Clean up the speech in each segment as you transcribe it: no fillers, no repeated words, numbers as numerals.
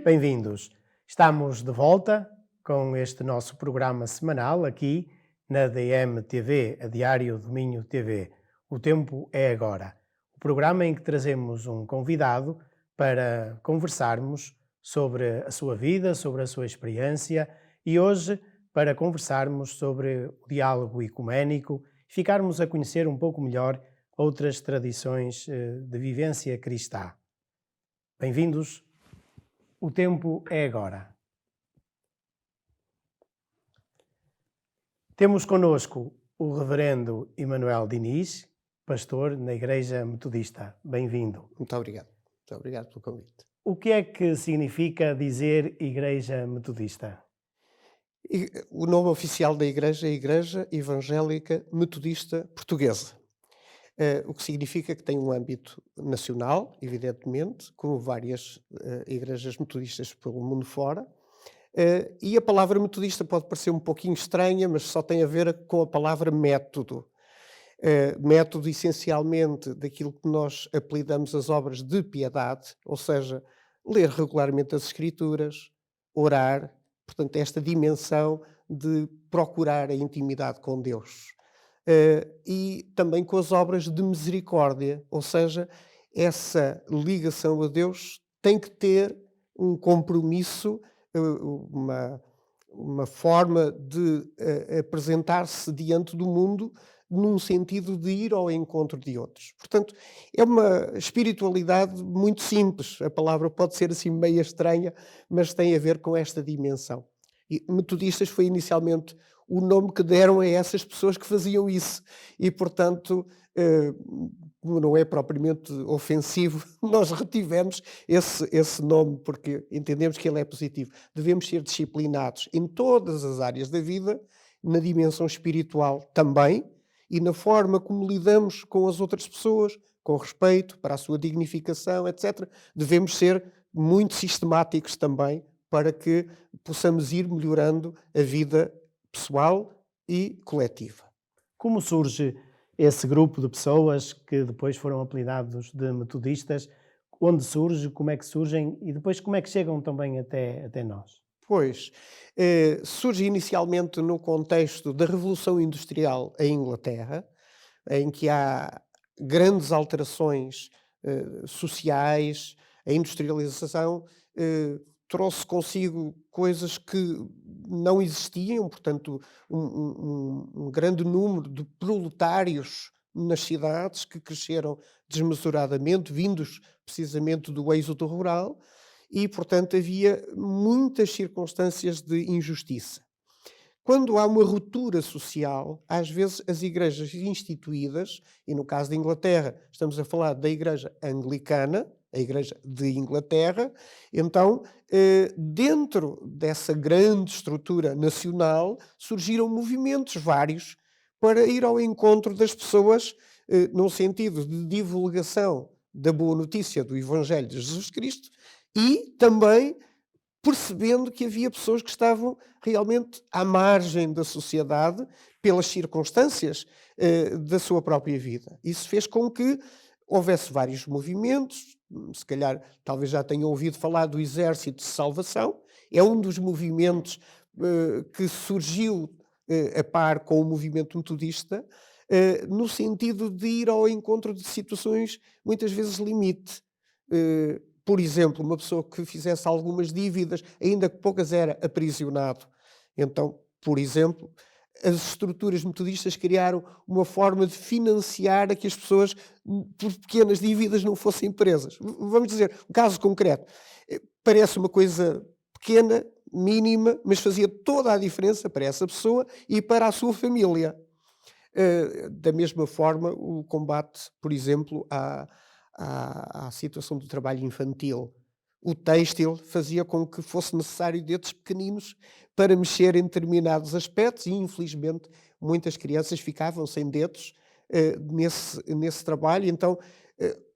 Bem-vindos. Estamos de volta com este nosso programa semanal aqui na DMTV, a Diário do Minho TV. O tempo é agora. O programa em que trazemos um convidado para conversarmos sobre a sua vida, sobre a sua experiência e hoje para conversarmos sobre o diálogo ecuménico e ficarmos a conhecer um pouco melhor outras tradições de vivência cristã. Bem-vindos. O tempo é agora. Temos connosco o reverendo Emanuel Diniz, pastor na Igreja Metodista. Bem-vindo. Muito obrigado. Muito obrigado pelo convite. O que é que significa dizer Igreja Metodista? O nome oficial da Igreja é Igreja Evangélica Metodista Portuguesa. O que significa que tem um âmbito nacional, evidentemente, como várias igrejas metodistas pelo mundo fora. E a palavra metodista pode parecer um pouquinho estranha, mas só tem a ver com a palavra método. Método, essencialmente, daquilo que nós apelidamos as obras de piedade, ou seja, ler regularmente as Escrituras, orar, portanto, esta dimensão de procurar a intimidade com Deus. E também com as obras de misericórdia, ou seja, essa ligação a Deus tem que ter um compromisso, uma forma de apresentar-se diante do mundo num sentido de ir ao encontro de outros. Portanto, é uma espiritualidade muito simples. A palavra pode ser assim meio estranha, mas tem a ver com esta dimensão. E metodistas foi inicialmente o nome que deram a essas pessoas que faziam isso. E, portanto, não é propriamente ofensivo, nós retivemos esse nome, porque entendemos que ele é positivo. Devemos ser disciplinados em todas as áreas da vida, na dimensão espiritual também, e na forma como lidamos com as outras pessoas, com respeito, para a sua dignificação, etc. Devemos ser muito sistemáticos também, para que possamos ir melhorando a vida pessoal e coletiva. Como surge esse grupo de pessoas que depois foram apelidados de metodistas? Onde surge, como é que surgem e depois como é que chegam também até nós? Pois, surge inicialmente no contexto da Revolução Industrial em Inglaterra, em que há grandes alterações sociais, a industrialização trouxe consigo coisas que não existiam, portanto, um grande número de proletários nas cidades que cresceram desmesuradamente, vindos precisamente do êxodo rural, e, portanto, havia muitas circunstâncias de injustiça. Quando há uma ruptura social, às vezes as igrejas instituídas, e no caso da Inglaterra estamos a falar da Igreja Anglicana, a Igreja de Inglaterra, então, dentro dessa grande estrutura nacional, surgiram movimentos vários para ir ao encontro das pessoas, num sentido de divulgação da boa notícia do Evangelho de Jesus Cristo e também percebendo que havia pessoas que estavam realmente à margem da sociedade pelas circunstâncias da sua própria vida. Isso fez com que houvesse vários movimentos, se calhar talvez já tenham ouvido falar do Exército de Salvação, é um dos movimentos que surgiu a par com o movimento metodista, no sentido de ir ao encontro de situações muitas vezes limite. Por exemplo, uma pessoa que fizesse algumas dívidas, ainda que poucas, era aprisionado. Então, por exemplo, as estruturas metodistas criaram uma forma de financiar a que as pessoas, por pequenas dívidas, não fossem presas. Vamos dizer, um caso concreto. Parece uma coisa pequena, mínima, mas fazia toda a diferença para essa pessoa e para a sua família. Da mesma forma, o combate, por exemplo, à situação do trabalho infantil. O têxtil fazia com que fosse necessário dedos pequeninos para mexer em determinados aspectos e, infelizmente, muitas crianças ficavam sem dedos nesse trabalho. Então,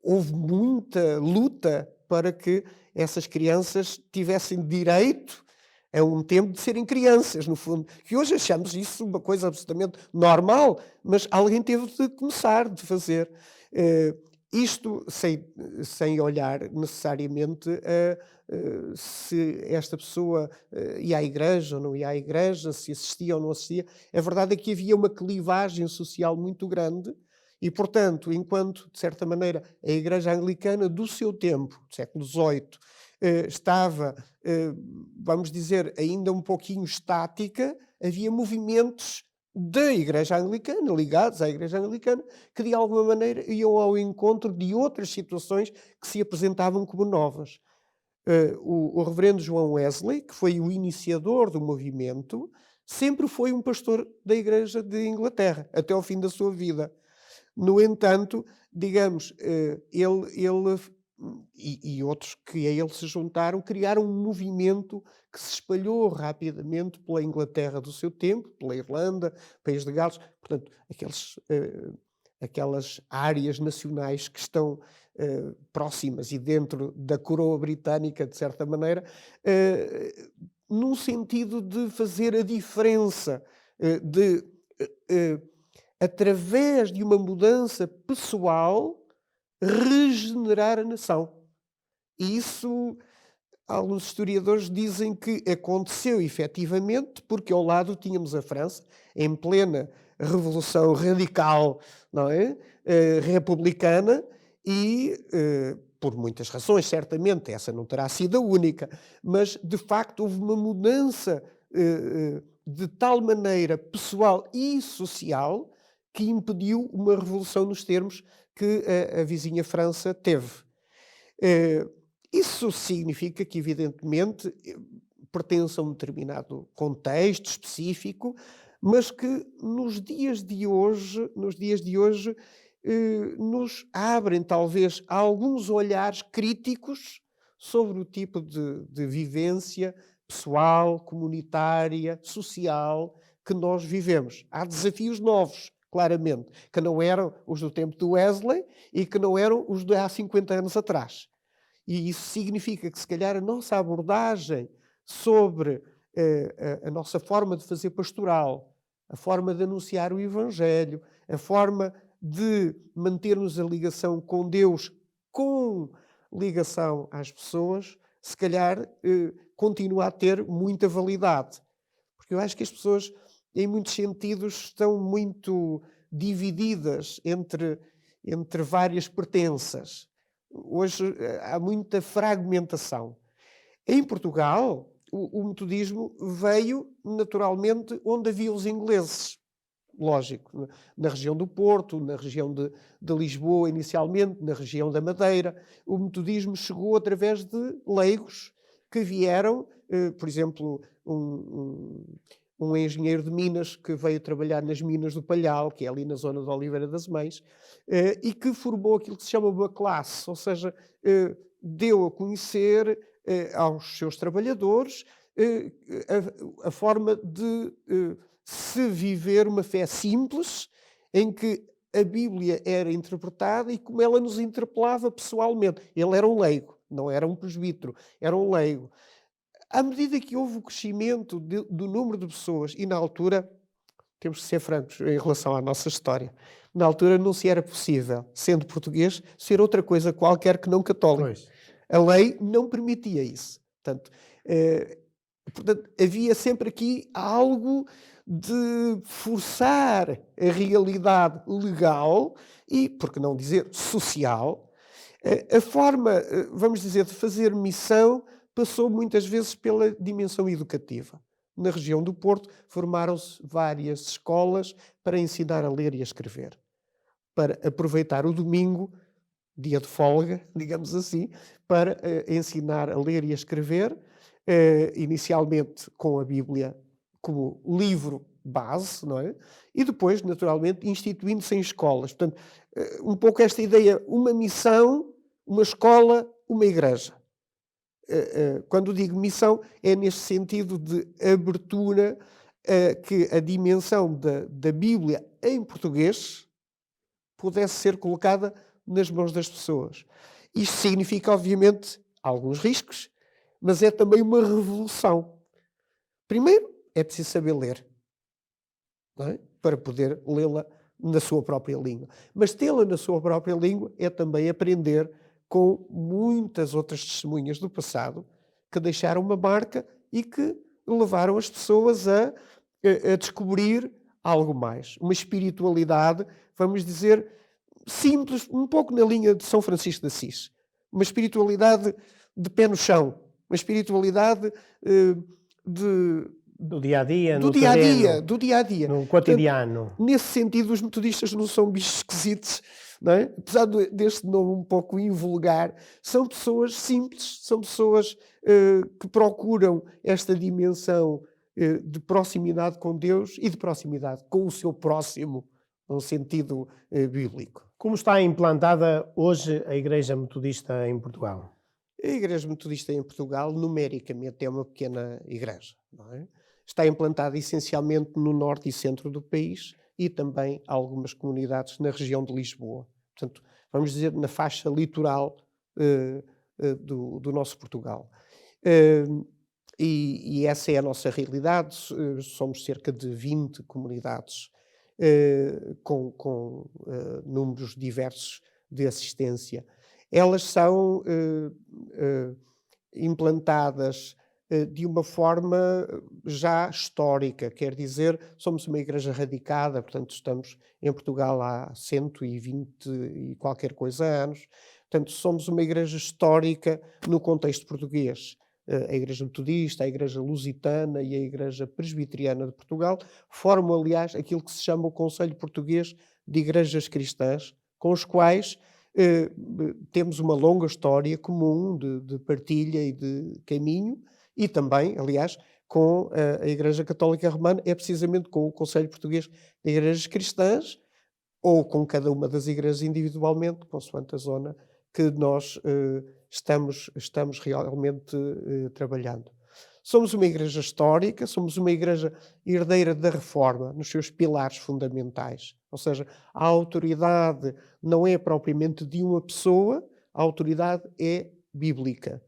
houve muita luta para que essas crianças tivessem direito a um tempo de serem crianças, no fundo. Que hoje achamos isso uma coisa absolutamente normal, mas alguém teve de começar, de fazer. Isto sem olhar necessariamente se esta pessoa ia à igreja ou não ia à igreja, se assistia ou não assistia. A verdade é que havia uma clivagem social muito grande e, portanto, enquanto, de certa maneira, a Igreja Anglicana do seu tempo, do século XVIII, estava, vamos dizer, ainda um pouquinho estática, havia movimentos da Igreja Anglicana, ligados à Igreja Anglicana, que de alguma maneira iam ao encontro de outras situações que se apresentavam como novas. O reverendo João Wesley, que foi o iniciador do movimento, sempre foi um pastor da Igreja de Inglaterra, até ao fim da sua vida. No entanto, digamos, ele e outros que a ele se juntaram, criaram um movimento que se espalhou rapidamente pela Inglaterra do seu tempo, pela Irlanda, País de Gales, portanto, aquelas áreas nacionais que estão próximas e dentro da coroa britânica, de certa maneira, num sentido de fazer a diferença, através de uma mudança pessoal, regenerar a nação. E isso, alguns historiadores dizem que aconteceu efetivamente, porque ao lado tínhamos a França, em plena revolução radical, não é? Republicana, e por muitas razões, certamente, essa não terá sido a única, mas de facto houve uma mudança de tal maneira pessoal e social que impediu uma revolução nos termos que a vizinha França teve. Isso significa que, evidentemente, pertence a um determinado contexto específico, mas que nos dias de hoje nos abrem talvez alguns olhares críticos sobre o tipo de vivência pessoal, comunitária, social que nós vivemos. Há desafios novos, claramente, que não eram os do tempo do Wesley e que não eram os de há 50 anos atrás. E isso significa que, se calhar, a nossa abordagem sobre a nossa forma de fazer pastoral, a forma de anunciar o Evangelho, a forma de mantermos a ligação com Deus com ligação às pessoas, se calhar continua a ter muita validade. Porque eu acho que as pessoas, em muitos sentidos, estão muito divididas entre várias pertenças. Hoje há muita fragmentação. Em Portugal, o metodismo veio naturalmente onde havia os ingleses. Lógico, na região do Porto, na região de Lisboa inicialmente, na região da Madeira. O metodismo chegou através de leigos que vieram, por exemplo, um engenheiro de Minas que veio trabalhar nas minas do Palhal, que é ali na zona de Oliveira das Mães, e que formou aquilo que se chama uma classe, ou seja, deu a conhecer aos seus trabalhadores a forma de se viver uma fé simples, em que a Bíblia era interpretada e como ela nos interpelava pessoalmente. Ele era um leigo, não era um presbítero, era um leigo. À medida que houve o crescimento do número de pessoas, e na altura, temos que ser francos em relação à nossa história, na altura não se era possível, sendo português, ser outra coisa qualquer que não católico. Pois. A lei não permitia isso. Portanto, havia sempre aqui algo de forçar a realidade legal e, por que não dizer, social. A forma, vamos dizer, de fazer missão passou muitas vezes pela dimensão educativa. Na região do Porto formaram-se várias escolas para ensinar a ler e a escrever, para aproveitar o domingo, dia de folga, digamos assim, para ensinar a ler e a escrever, inicialmente com a Bíblia como livro base, não é? E depois, naturalmente, instituindo-se em escolas. Portanto, um pouco esta ideia, uma missão, uma escola, uma igreja. Quando digo missão, é neste sentido de abertura que a dimensão da Bíblia em português pudesse ser colocada nas mãos das pessoas. Isto significa, obviamente, alguns riscos, mas é também uma revolução. Primeiro, é preciso saber ler, não é? Para poder lê-la na sua própria língua. Mas tê-la na sua própria língua é também aprender com muitas outras testemunhas do passado que deixaram uma marca e que levaram as pessoas a descobrir algo mais. Uma espiritualidade, vamos dizer, simples, um pouco na linha de São Francisco de Assis. Uma espiritualidade de pé no chão. Uma espiritualidade do dia a dia, do dia a dia, do dia a dia, no cotidiano. Portanto, nesse sentido, os metodistas não são bichos esquisitos, não é? Apesar deste nome um pouco invulgar, são pessoas simples, são pessoas que procuram esta dimensão de proximidade com Deus e de proximidade com o seu próximo, no sentido bíblico. Como está implantada hoje a Igreja Metodista em Portugal? A Igreja Metodista em Portugal, numericamente, é uma pequena igreja, não é? Está implantada essencialmente no norte e centro do país e também algumas comunidades na região de Lisboa. Portanto, vamos dizer, na faixa litoral do nosso Portugal. E essa é a nossa realidade. Somos cerca de 20 comunidades com números diversos de assistência. Elas são implantadas de uma forma já histórica, quer dizer, somos uma igreja radicada, portanto estamos em Portugal há 120 e qualquer coisa anos, portanto somos uma igreja histórica no contexto português. A Igreja Metodista, a Igreja Lusitana e a Igreja Presbiteriana de Portugal formam, aliás, aquilo que se chama o Conselho Português de Igrejas Cristãs, com os quais temos uma longa história comum de partilha e de caminho, e também, aliás, com a Igreja Católica Romana, é precisamente com o Conselho Português de Igrejas Cristãs, ou com cada uma das igrejas individualmente, consoante a zona, que nós estamos realmente trabalhando. Somos uma igreja histórica, somos uma igreja herdeira da Reforma, nos seus pilares fundamentais. Ou seja, a autoridade não é propriamente de uma pessoa, a autoridade é bíblica.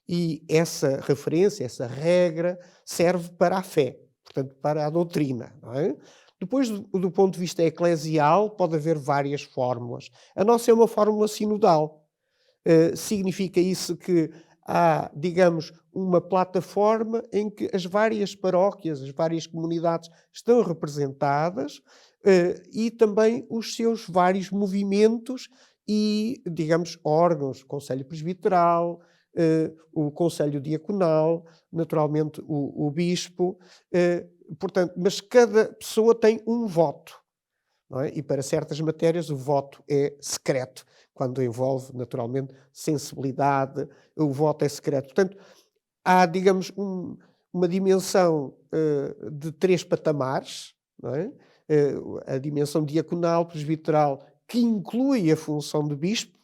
E essa referência, essa regra, serve para a fé, portanto, para a doutrina, não é? Depois, do ponto de vista eclesial, pode haver várias fórmulas. A nossa é uma fórmula sinodal. Significa isso que há, digamos, uma plataforma em que as várias paróquias, as várias comunidades estão representadas e também os seus vários movimentos e, digamos, órgãos, Conselho Presbiteral, o Conselho Diaconal, naturalmente o Bispo, portanto, mas cada pessoa tem um voto, não é? E para certas matérias o voto é secreto, quando envolve, naturalmente, sensibilidade, o voto é secreto. Portanto, há, digamos, uma dimensão de 3 patamares, não é? A dimensão diaconal, presbiteral, que inclui a função de bispo,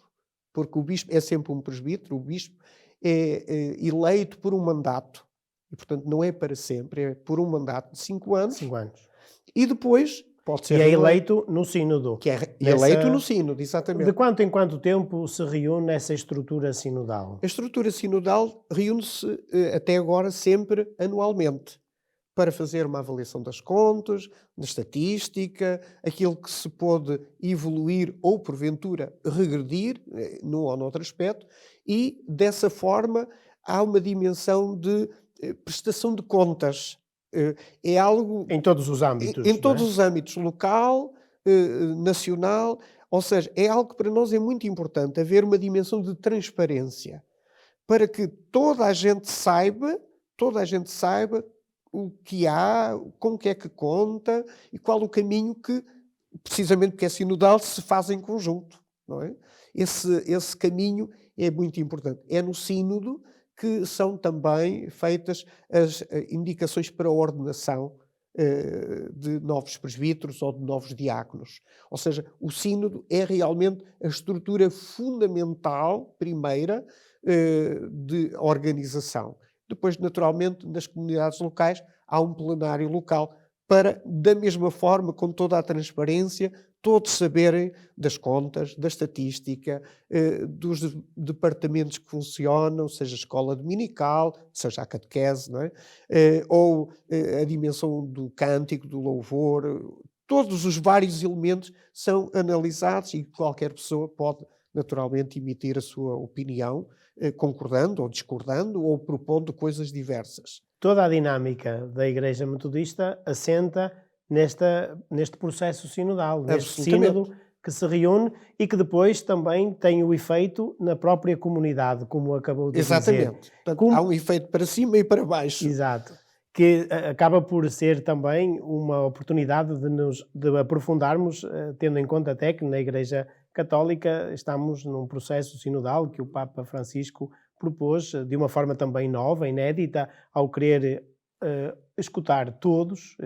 porque o bispo é sempre um presbítero, o bispo é eleito por um mandato, e portanto não é para sempre, é por um mandato de 5 anos. 5 anos. E depois pode ser... E é eleito no sínodo. Que é eleito no sínodo, exatamente. De quanto em quanto tempo se reúne essa estrutura sinodal? A estrutura sinodal reúne-se até agora sempre anualmente, para fazer uma avaliação das contas, da estatística, aquilo que se pode evoluir ou, porventura, regredir, num ou noutro aspecto, e, dessa forma, há uma dimensão de prestação de contas. É algo... Em todos os âmbitos. Em todos os âmbitos, local, nacional, ou seja, é algo que para nós é muito importante, haver uma dimensão de transparência, para que toda a gente saiba o que há, com o que é que conta e qual o caminho que, precisamente porque é sinodal, se faz em conjunto, não é? Esse caminho é muito importante. É no sínodo que são também feitas as indicações para a ordenação de novos presbíteros ou de novos diáconos. Ou seja, o sínodo é realmente a estrutura fundamental, primeira, de organização. Depois, naturalmente, nas comunidades locais, há um plenário local para, da mesma forma, com toda a transparência, todos saberem das contas, da estatística, dos departamentos que funcionam, seja a escola dominical, seja a catequese, não é? Ou a dimensão do cântico, do louvor, todos os vários elementos são analisados e qualquer pessoa pode naturalmente emitir a sua opinião, concordando ou discordando ou propondo coisas diversas. Toda a dinâmica da Igreja Metodista assenta neste processo sinodal, neste Absolutamente. sínodo que se reúne e que depois também tem o efeito na própria comunidade, como acabou de dizer. Exatamente. Portanto, há um efeito para cima e para baixo. Exato. Que acaba por ser também uma oportunidade de aprofundarmos, tendo em conta até que na Igreja Católica estamos num processo sinodal que o Papa Francisco propôs de uma forma também nova, inédita, ao querer escutar todos,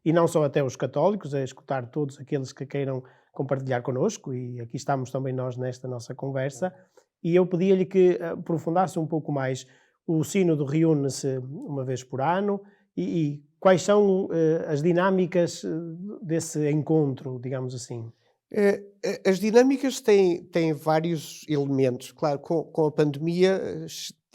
e não só até os católicos, é escutar todos aqueles que queiram compartilhar connosco, e aqui estamos também nós nesta nossa conversa, e eu pedia-lhe que aprofundasse um pouco mais. O sínodo reúne-se uma vez por ano e quais são as dinâmicas desse encontro, digamos assim? As dinâmicas têm vários elementos. Claro, com a pandemia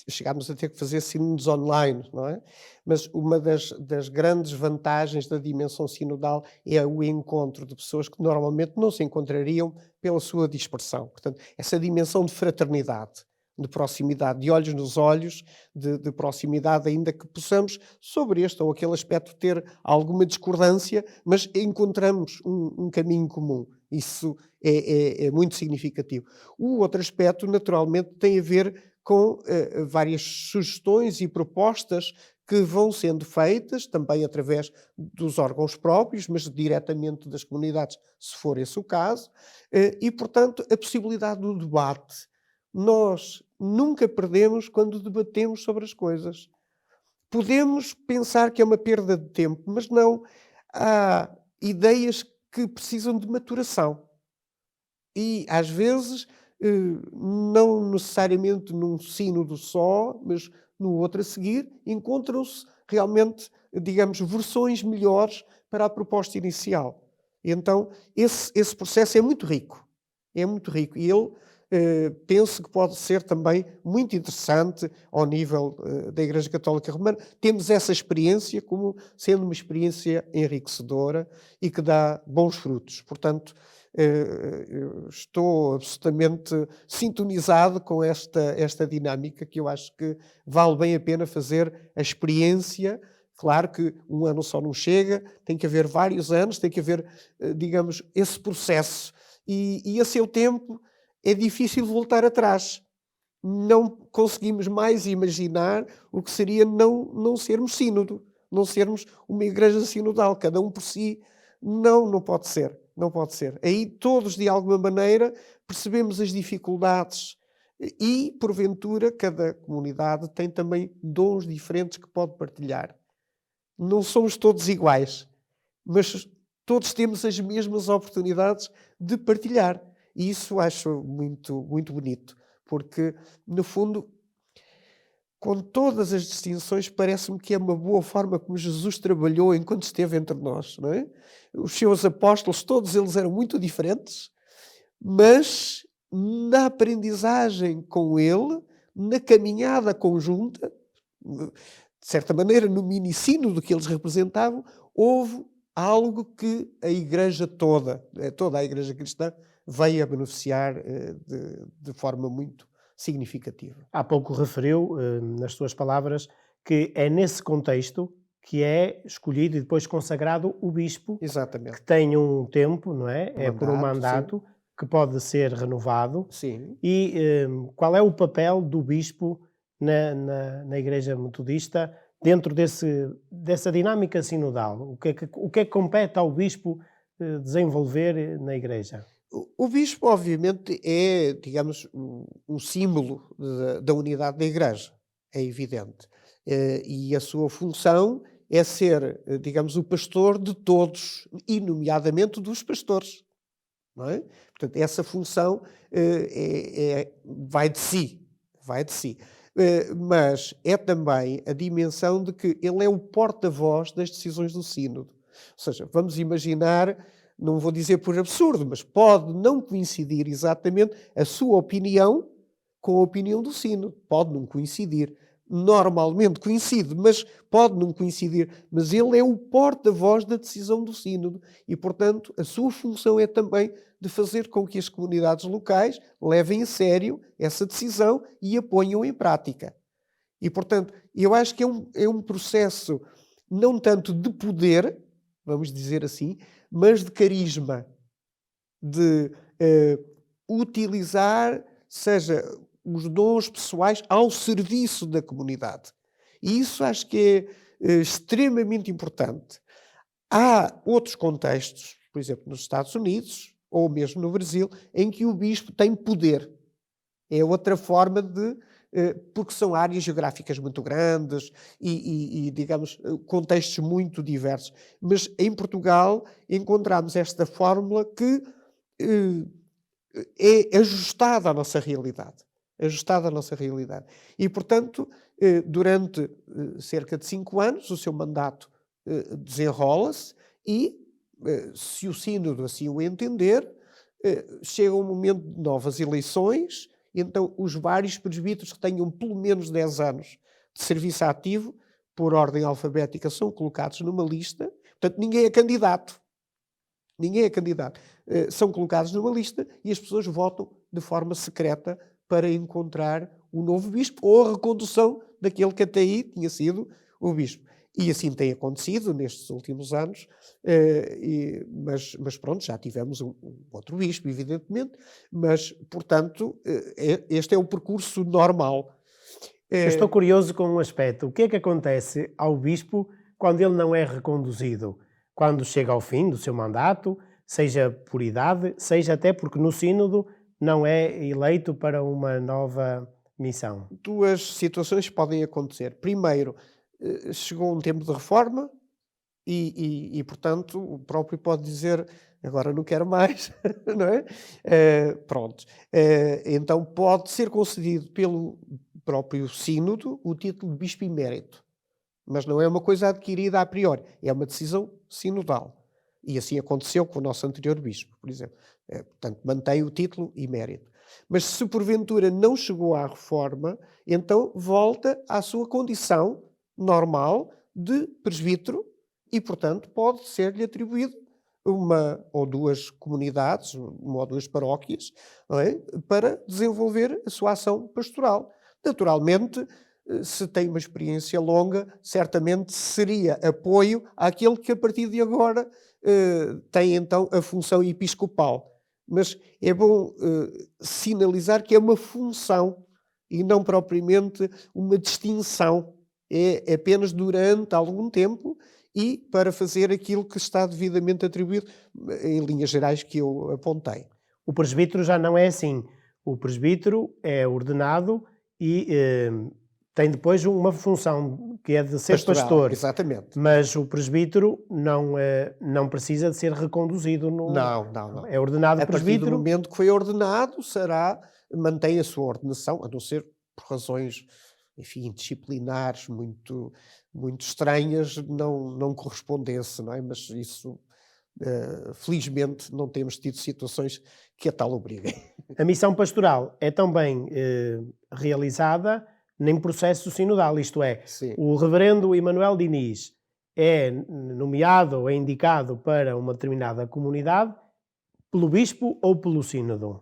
chegámos a ter que fazer sínodos online, não é? Mas uma das grandes vantagens da dimensão sinodal é o encontro de pessoas que normalmente não se encontrariam pela sua dispersão. Portanto, essa dimensão de fraternidade, de proximidade, de olhos nos olhos, de proximidade, ainda que possamos, sobre este ou aquele aspecto, ter alguma discordância, mas encontramos um caminho comum. Isso é muito significativo. O outro aspecto, naturalmente, tem a ver com várias sugestões e propostas que vão sendo feitas, também através dos órgãos próprios, mas diretamente das comunidades, se for esse o caso, e, portanto, a possibilidade do debate. Nós nunca perdemos quando debatemos sobre as coisas. Podemos pensar que é uma perda de tempo, mas não. Há ideias que precisam de maturação. E, às vezes, não necessariamente num sínodo só, mas no outro a seguir, encontram-se realmente, digamos, versões melhores para a proposta inicial. E então, esse processo é muito rico. É muito rico. E ele penso que pode ser também muito interessante ao nível da Igreja Católica Romana. Temos essa experiência como sendo uma experiência enriquecedora e que dá bons frutos. Portanto, eu estou absolutamente sintonizado com esta dinâmica que eu acho que vale bem a pena fazer a experiência. Claro que um ano só não chega, tem que haver vários anos, tem que haver, digamos, esse processo. E a seu tempo é difícil voltar atrás. Não conseguimos mais imaginar o que seria não sermos sínodo, não sermos uma igreja sinodal, cada um por si. Não pode ser, não pode ser. Aí todos, de alguma maneira, percebemos as dificuldades e, porventura, cada comunidade tem também dons diferentes que pode partilhar. Não somos todos iguais, mas todos temos as mesmas oportunidades de partilhar. E isso acho muito, muito bonito, porque, no fundo, com todas as distinções, parece-me que é uma boa forma como Jesus trabalhou enquanto esteve entre nós, não é? Os seus apóstolos, todos eles eram muito diferentes, mas na aprendizagem com ele, na caminhada conjunta, de certa maneira, no mini-sínodo que eles representavam, houve algo que a Igreja toda a Igreja cristã, veio a beneficiar de forma muito significativa. Há pouco referiu, nas suas palavras, que é nesse contexto que é escolhido e depois consagrado o bispo, Exatamente. que tem um tempo, não é? É por um Mandato, mandato que pode ser renovado. Sim. E qual é o papel do bispo na Igreja Metodista dentro dessa dinâmica sinodal? O que é que compete ao bispo desenvolver na Igreja? O bispo, obviamente, é, digamos, um símbolo da unidade da Igreja, é evidente. E a sua função é ser, digamos, o pastor de todos, e nomeadamente dos pastores. Não é? Portanto, essa função vai de si. Mas é também a dimensão de que ele é o porta-voz das decisões do sínodo. Ou seja, vamos imaginar, não vou dizer por absurdo, mas pode não coincidir exatamente a sua opinião com a opinião do sínodo. Pode não coincidir. normalmente coincide, mas pode não coincidir, mas ele é o porta-voz da decisão do sínodo e, portanto, a sua função é também de fazer com que as comunidades locais levem a sério essa decisão e a ponham em prática. E, portanto, eu acho que é um processo não tanto de poder, vamos dizer assim, mas de carisma, de utilizar, seja os dons pessoais ao serviço da comunidade. E isso acho que é extremamente importante. Há outros contextos, por exemplo, nos Estados Unidos, ou mesmo no Brasil, em que o bispo tem poder. É outra forma de... porque são áreas geográficas muito grandes e, digamos, contextos muito diversos. Mas em Portugal encontramos esta fórmula que é ajustada à nossa realidade. Ajustada à nossa realidade. E, portanto, durante cerca de 5 anos, o seu mandato desenrola-se e, se o sínodo assim o entender, chega um momento de novas eleições. Então, os vários presbíteros que tenham pelo menos 10 anos de serviço ativo, por ordem alfabética, são colocados numa lista. Portanto, ninguém é candidato. Ninguém é candidato. São colocados numa lista e as pessoas votam de forma secreta para encontrar o novo bispo ou a recondução daquele que até aí tinha sido o bispo. E assim tem acontecido nestes últimos anos, mas pronto, já tivemos um outro bispo, evidentemente, mas, portanto, este é o percurso normal. Eu estou curioso com um aspecto. O que é que acontece ao bispo quando ele não é reconduzido? Quando chega ao fim do seu mandato, seja por idade, seja até porque no sínodo não é eleito para uma nova missão? 2 situações podem acontecer. Primeiro, chegou um tempo de reforma e, portanto, o próprio pode dizer agora não quero mais, não é? Pronto. Então pode ser concedido pelo próprio sínodo o título de bispo emérito. Mas não é uma coisa adquirida a priori, é uma decisão sinodal. E assim aconteceu com o nosso anterior bispo, por exemplo. Portanto, mantém o título e mérito. Mas se porventura não chegou à reforma, então volta à sua condição normal de presbítero e, portanto, pode ser-lhe atribuído uma ou 2 comunidades, uma ou 2 paróquias, não é? Para desenvolver a sua ação pastoral. Naturalmente, se tem uma experiência longa, certamente seria apoio àquele que a partir de agora tem então a função episcopal. Mas é bom sinalizar que é uma função e não propriamente uma distinção. É apenas durante algum tempo e para fazer aquilo que está devidamente atribuído, em linhas gerais que eu apontei. O presbítero já não é assim. O presbítero é ordenado e tem depois uma função que é de ser Pastoral, pastor. exatamente. Mas o presbítero não precisa de ser reconduzido. Não. É ordenado A partir do presbítero. momento que foi ordenado, mantém a sua ordenação, a não ser por razões, enfim, disciplinares muito, muito estranhas, não correspondesse, não é? Mas isso, felizmente, não temos tido situações que a tal obriguem. A missão pastoral é também realizada em processo sinodal, isto é, Sim. o reverendo Emanuel Diniz é nomeado ou é indicado para uma determinada comunidade pelo bispo ou pelo sínodo?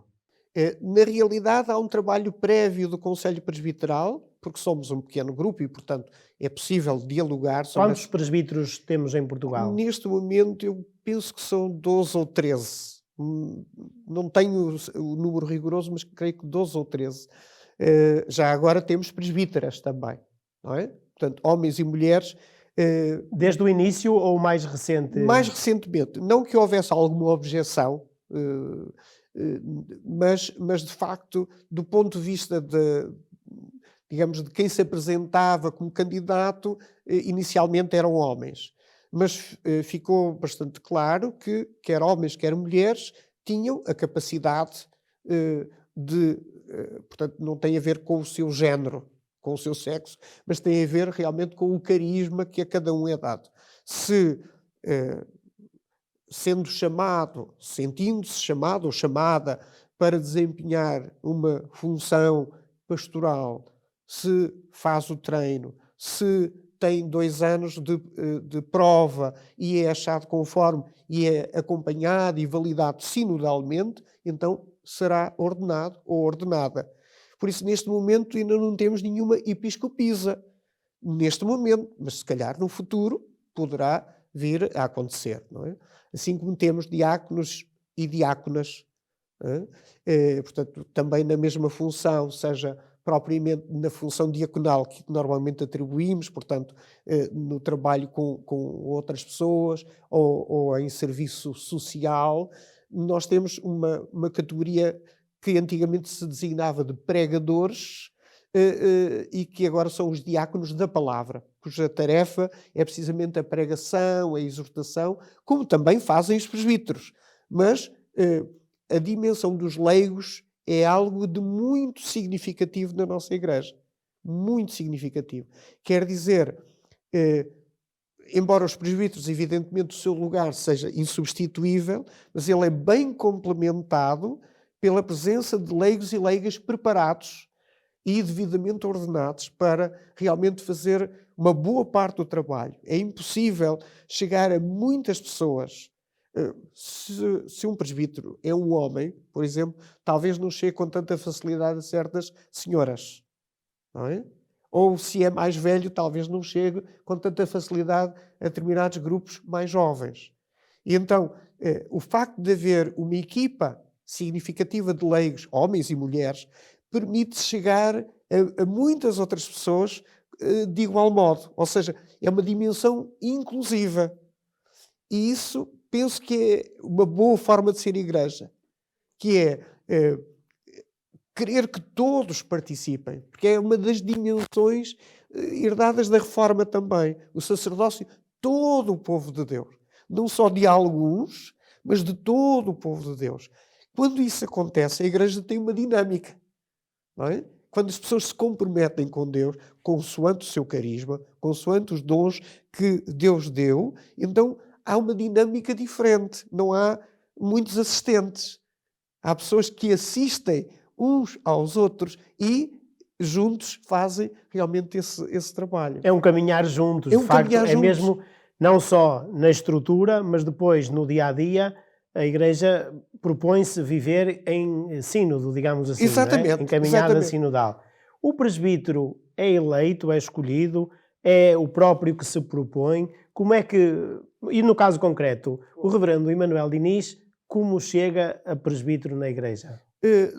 Na realidade, há um trabalho prévio do Conselho Presbiteral, porque somos um pequeno grupo e, portanto, é possível dialogar sobre... Quantos presbíteros temos em Portugal? Neste momento, eu penso que são 12 ou 13. Não tenho o número rigoroso, mas creio que 12 ou 13. Já agora temos presbíteras também, não é? Portanto, homens e mulheres... Desde o início ou mais recente? Mais recentemente. Não que houvesse alguma objeção, mas de facto, do ponto de vista digamos, de quem se apresentava como candidato, inicialmente eram homens. Mas ficou bastante claro que quer homens, quer mulheres, tinham a capacidade portanto, não tem a ver com o seu género, com o seu sexo, mas tem a ver realmente com o carisma que a cada um é dado. Sendo chamado, sentindo-se chamado ou chamada para desempenhar uma função pastoral, se faz o treino, se tem 2 anos de prova e é achado conforme e é acompanhado e validado sinodalmente, então será ordenado ou ordenada. Por isso, neste momento, ainda não temos nenhuma episcopisa. Neste momento, mas se calhar no futuro poderá vir a acontecer, não é? Assim como temos diáconos e diáconas, portanto, também na mesma função, seja propriamente na função diaconal que normalmente atribuímos, portanto, no trabalho com outras pessoas ou em serviço social, nós temos uma categoria que antigamente se designava de pregadores, e que agora são os diáconos da palavra, cuja tarefa é precisamente a pregação, a exortação, como também fazem os presbíteros. Mas a dimensão dos leigos é algo de muito significativo na nossa Igreja. Muito significativo. Quer dizer, embora os presbíteros, evidentemente, o seu lugar seja insubstituível, mas ele é bem complementado pela presença de leigos e leigas preparados e devidamente ordenados para realmente fazer uma boa parte do trabalho. É impossível chegar a muitas pessoas. Se um presbítero é um homem, por exemplo, talvez não chegue com tanta facilidade a certas senhoras, não é? Ou se é mais velho, talvez não chegue com tanta facilidade a determinados grupos mais jovens. E então, o facto de haver uma equipa significativa de leigos, homens e mulheres, permite chegar a muitas outras pessoas de igual modo. Ou seja, é uma dimensão inclusiva. E isso penso que é uma boa forma de ser igreja, que é querer que todos participem, porque é uma das dimensões herdadas da Reforma também. O sacerdócio, todo o povo de Deus. Não só de alguns, mas de todo o povo de Deus. Quando isso acontece, a igreja tem uma dinâmica. Não é? Quando as pessoas se comprometem com Deus, consoante o seu carisma, consoante os dons que Deus deu, então há uma dinâmica diferente. Não há muitos assistentes. Há pessoas que assistem uns aos outros e juntos fazem realmente esse trabalho. É um caminhar juntos, de facto. É mesmo não só na estrutura, mas depois no dia-a-dia. A Igreja propõe-se viver em sínodo, digamos assim, exatamente, não é? Em caminhada sinodal. O presbítero é eleito, é escolhido, é o próprio que se propõe. Como é que, e no caso concreto, o reverendo Emanuel Diniz, como chega a presbítero na Igreja?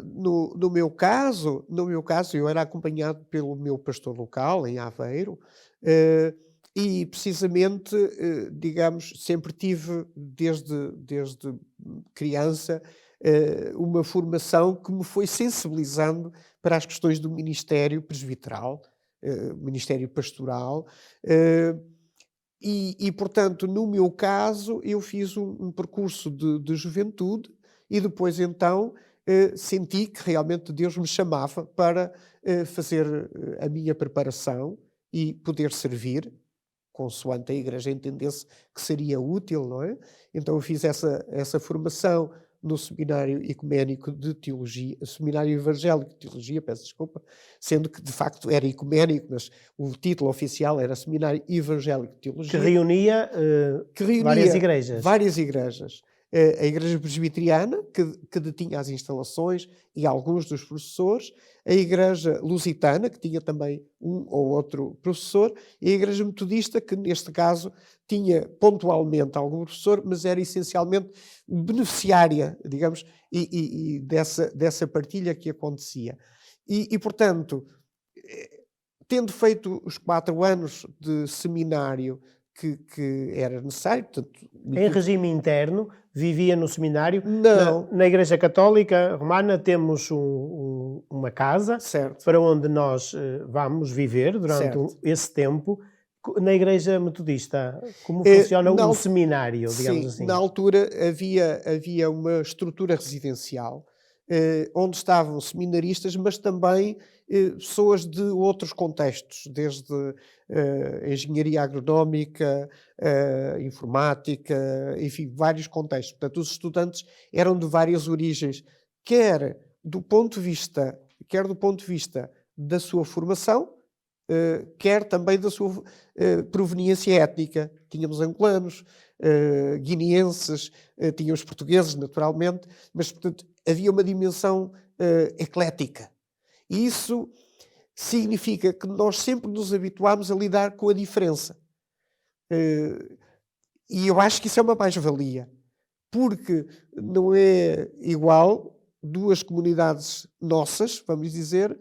No meu caso, eu era acompanhado pelo meu pastor local, em Aveiro, e precisamente, digamos, sempre tive, desde criança, uma formação que me foi sensibilizando para as questões do ministério presbiteral, ministério pastoral, portanto, no meu caso, eu fiz um percurso de juventude e depois, então, senti que realmente Deus me chamava para fazer a minha preparação e poder servir, consoante a Igreja entendesse que seria útil, não é? Então eu fiz essa formação no Seminário Ecuménico de Teologia, Seminário Evangélico de Teologia, peço desculpa, sendo que de facto era ecuménico, mas o título oficial era Seminário Evangélico de Teologia. Que reunia várias igrejas. Várias igrejas. A Igreja Presbiteriana, que detinha as instalações e alguns dos professores, a Igreja Lusitana, que tinha também um ou outro professor, e a Igreja Metodista, que neste caso tinha pontualmente algum professor, mas era essencialmente beneficiária, digamos, e dessa partilha que acontecia. Portanto, tendo feito os 4 anos de seminário que era necessário. Portanto, em regime interno, vivia no seminário. Não. Na Igreja Católica Romana temos uma casa, certo, para onde nós vamos viver durante esse tempo. Na Igreja Metodista, como funciona o seminário, digamos assim? Na altura havia uma estrutura residencial, onde estavam seminaristas, mas também pessoas de outros contextos, desde engenharia agronómica, informática, enfim, vários contextos. Portanto, os estudantes eram de várias origens, quer do ponto de vista da sua formação, quer também da sua proveniência étnica. Tínhamos angolanos, guineenses, tínhamos portugueses, naturalmente, mas, portanto, havia uma dimensão eclética. E isso significa que nós sempre nos habituámos a lidar com a diferença. E eu acho que isso é uma mais-valia, porque não é igual duas comunidades nossas, vamos dizer,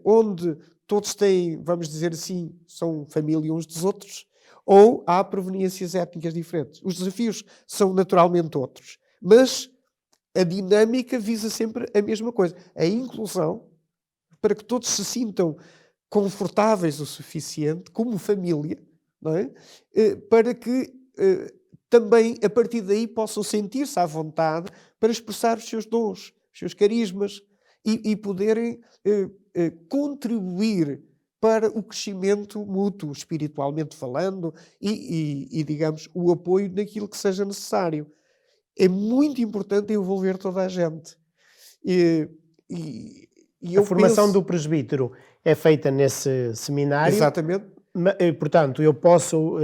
onde todos têm, vamos dizer assim, são família uns dos outros, ou há proveniências étnicas diferentes. Os desafios são naturalmente outros, mas a dinâmica visa sempre a mesma coisa, a inclusão, para que todos se sintam confortáveis o suficiente, como família, não é? Para que também, a partir daí, possam sentir-se à vontade para expressar os seus dons, os seus carismas e poderem contribuir para o crescimento mútuo, espiritualmente falando, e, digamos, o apoio naquilo que seja necessário. É muito importante envolver toda a gente. A formação do presbítero é feita nesse seminário. Exatamente. Portanto, eu posso,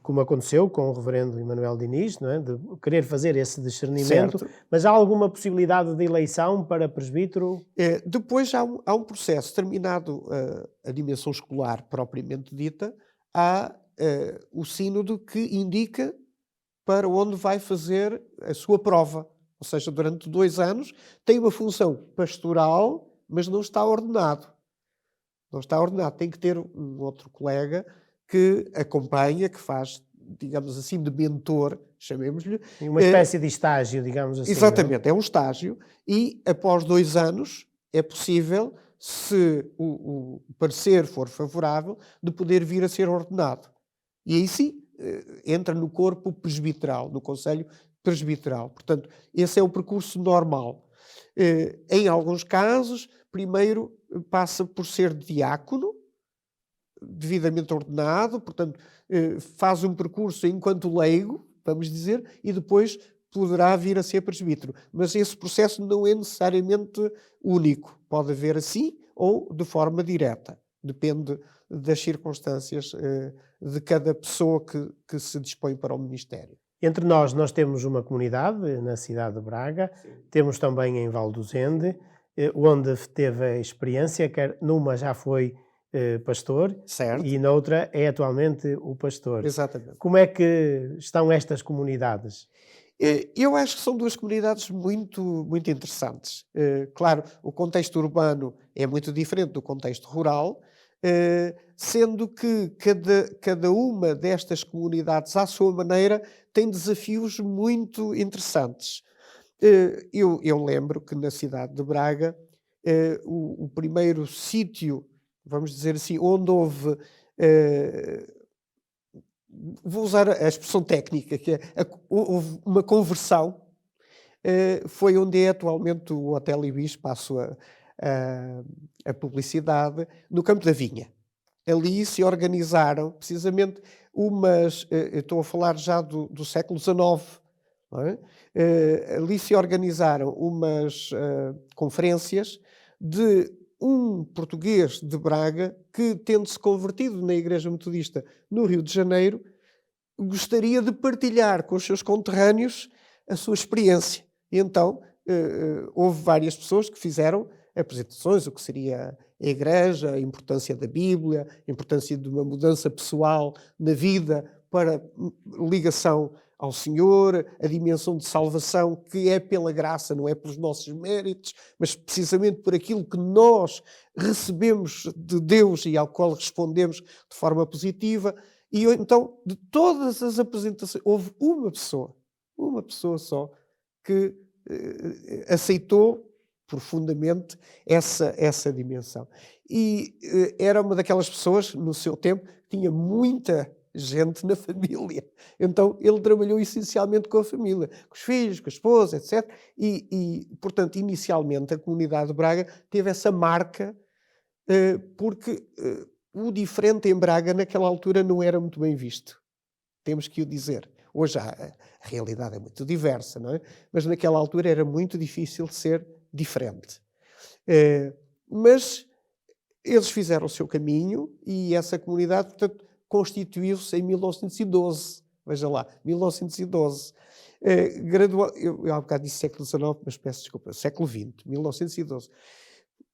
como aconteceu com o reverendo Emanuel Diniz, não é? De querer fazer esse discernimento, certo. Mas há alguma possibilidade de eleição para presbítero? Depois há um processo, terminado a dimensão escolar propriamente dita, há o sínodo que indica para onde vai fazer a sua prova. Ou seja, durante 2 anos tem uma função pastoral, mas não está ordenado. Não está ordenado. Tem que ter um outro colega que acompanha, que faz, digamos assim, de mentor, chamemos-lhe. Uma espécie de estágio, digamos assim. Exatamente, é um estágio. E após 2 anos é possível, se o parecer for favorável, de poder vir a ser ordenado. E aí sim, entra no corpo presbiteral, no conselho presbiteral. Portanto, esse é o percurso normal. Em alguns casos, primeiro passa por ser diácono, devidamente ordenado, portanto, faz um percurso enquanto leigo, vamos dizer, e depois poderá vir a ser presbítero. Mas esse processo não é necessariamente único. Pode haver assim ou de forma direta. Depende das circunstâncias de cada pessoa que se dispõe para o ministério. Entre nós temos uma comunidade na cidade de Braga, sim. Temos também em Val do Zende, onde teve a experiência, quer numa já foi pastor, certo. E noutra é atualmente o pastor. Exatamente. Como é que estão estas comunidades? Eu acho que são 2 comunidades muito, muito interessantes. Claro, o contexto urbano é muito diferente do contexto rural, sendo que cada uma destas comunidades, à sua maneira, tem desafios muito interessantes. Eu lembro que na cidade de Braga, o primeiro sítio, vamos dizer assim, onde houve... vou usar a expressão técnica, que é houve uma conversão, foi onde é atualmente o Hotel Ibis, passo a publicidade, no Campo da Vinha. Ali se organizaram precisamente umas, eu estou a falar já do século XIX, não é? Ali se organizaram umas conferências de um português de Braga que, tendo-se convertido na Igreja Metodista no Rio de Janeiro, gostaria de partilhar com os seus conterrâneos a sua experiência. E então houve várias pessoas que fizeram apresentações, o que seria a Igreja, a importância da Bíblia, a importância de uma mudança pessoal na vida para ligação ao Senhor, a dimensão de salvação que é pela graça, não é pelos nossos méritos, mas precisamente por aquilo que nós recebemos de Deus e ao qual respondemos de forma positiva. E então, de todas as apresentações, houve uma pessoa só, que aceitou profundamente essa dimensão. E era uma daquelas pessoas, no seu tempo, que tinha muita gente na família. Então, ele trabalhou essencialmente com a família, com os filhos, com a esposa, etc. Portanto, inicialmente, a comunidade de Braga teve essa marca, porque o diferente em Braga, naquela altura, não era muito bem visto. Temos que o dizer. Hoje a realidade é muito diversa, não é? Mas naquela altura era muito difícil ser diferente. Mas eles fizeram o seu caminho e essa comunidade, portanto, constituiu-se em 1912. Veja lá, 1912. Eu há bocado disse século XIX, mas peço desculpa, século XX, 1912.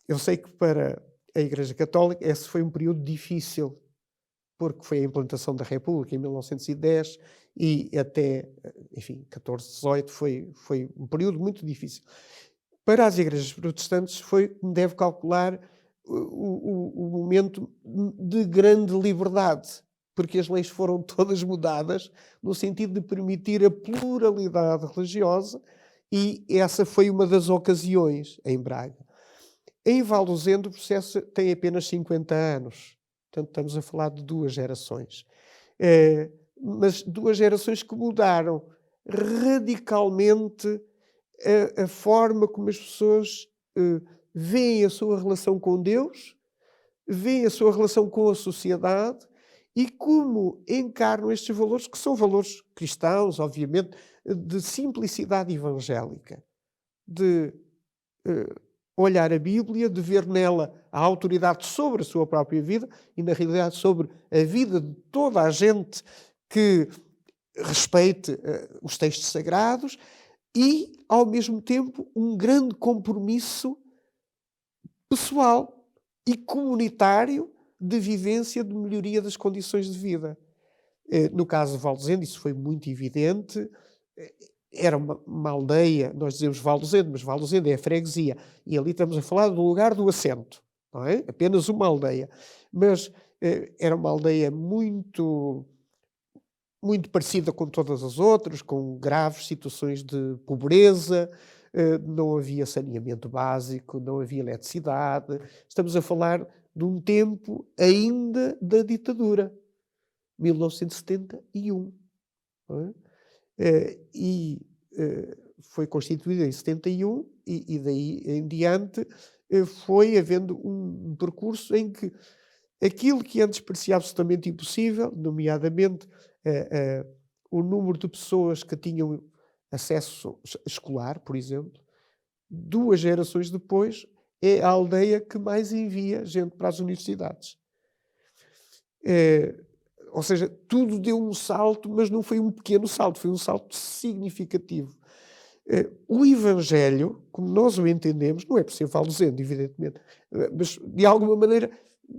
Eu sei que para a Igreja Católica esse foi um período difícil, porque foi a implantação da República em 1910 e até, enfim, 14, 18 foi um período muito difícil. Para as igrejas protestantes foi, como deve calcular, o momento de grande liberdade, porque as leis foram todas mudadas no sentido de permitir a pluralidade religiosa e essa foi uma das ocasiões em Braga. Em Valdozendo o processo tem apenas 50 anos, portanto estamos a falar de 2 gerações. Mas 2 gerações que mudaram radicalmente a forma como as pessoas veem a sua relação com Deus, veem a sua relação com a sociedade e como encarnam estes valores, que são valores cristãos, obviamente, de simplicidade evangélica, de olhar a Bíblia, de ver nela a autoridade sobre a sua própria vida e, na realidade, sobre a vida de toda a gente que respeite os textos sagrados e, ao mesmo tempo, um grande compromisso pessoal e comunitário de vivência, de melhoria das condições de vida. No caso de Valdozendo, isso foi muito evidente. Era uma aldeia, nós dizemos Valdozendo, mas Valdozendo é a freguesia. E ali estamos a falar do lugar do assento, não é? Apenas uma aldeia. Mas era uma aldeia muito parecida com todas as outras, com graves situações de pobreza, não havia saneamento básico, não havia eletricidade. Estamos a falar de um tempo ainda da ditadura, 1971. Não é? Foi constituída em 71 e daí em diante foi havendo um percurso em que aquilo que antes parecia absolutamente impossível, nomeadamente o número de pessoas que tinham acesso escolar, por exemplo, 2 gerações depois, é a aldeia que mais envia gente para as universidades. Ou seja, tudo deu um salto, mas não foi um pequeno salto, foi um salto significativo. O Evangelho, como nós o entendemos, não é por ser Valdozendo, evidentemente, mas de alguma maneira,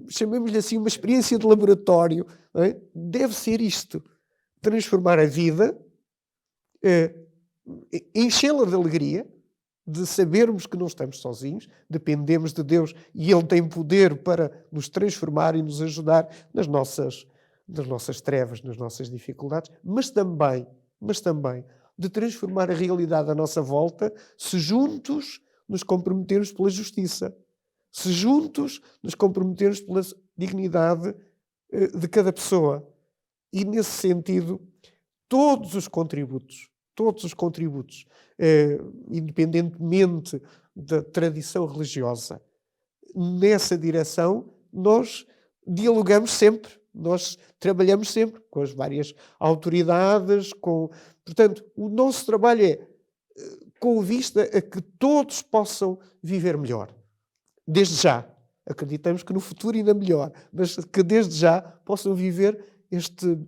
chamemos-lhe assim uma experiência de laboratório, não é? Deve ser isto, transformar a vida, enchê-la de alegria, de sabermos que não estamos sozinhos, dependemos de Deus e Ele tem poder para nos transformar e nos ajudar nas nossas trevas, nas nossas dificuldades, mas também de transformar a realidade à nossa volta se juntos nos comprometermos pela justiça, se juntos nos comprometermos pela dignidade de cada pessoa. E, nesse sentido, todos os contributos, independentemente da tradição religiosa, nessa direção, nós dialogamos sempre, nós trabalhamos sempre com as várias autoridades, portanto, o nosso trabalho é com vista a que todos possam viver melhor. Desde já. Acreditamos que no futuro ainda melhor, mas que desde já possam viver este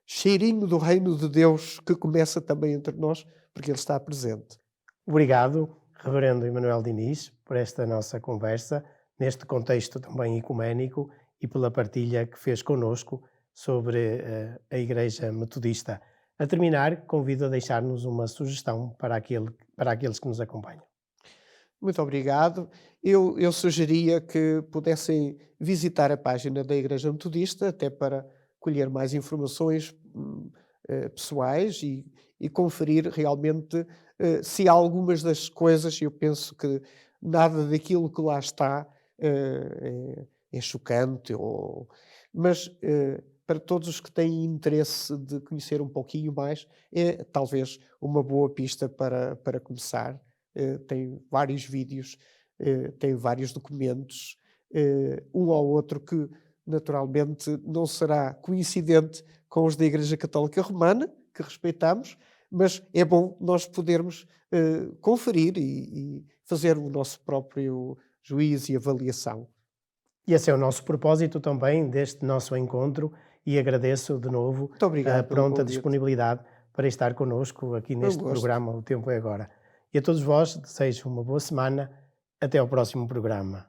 cheirinho do reino de Deus que começa também entre nós, porque Ele está presente. Obrigado, Reverendo Emanuel Diniz, por esta nossa conversa, neste contexto também ecuménico e pela partilha que fez connosco sobre a Igreja Metodista. A terminar, convido a deixar-nos uma sugestão para aqueles que nos acompanham. Muito obrigado. Eu sugeria que pudessem visitar a página da Igreja Metodista, até para colher mais informações pessoais e conferir realmente se há algumas das coisas, eu penso que nada daquilo que lá está é chocante, mas para todos os que têm interesse de conhecer um pouquinho mais, é talvez uma boa pista para começar. Tem vários vídeos, tem vários documentos, um ou outro que naturalmente não será coincidente com os da Igreja Católica Romana, que respeitamos, mas é bom nós podermos conferir e fazer o nosso próprio juízo e avaliação. E esse é o nosso propósito também deste nosso encontro e agradeço de novo Muito obrigado a pelo pronta convite. disponibilidade para estar connosco aqui Foi um neste gosto. programa O Tempo é Agora. E a todos vós desejo uma boa semana. Até ao próximo programa.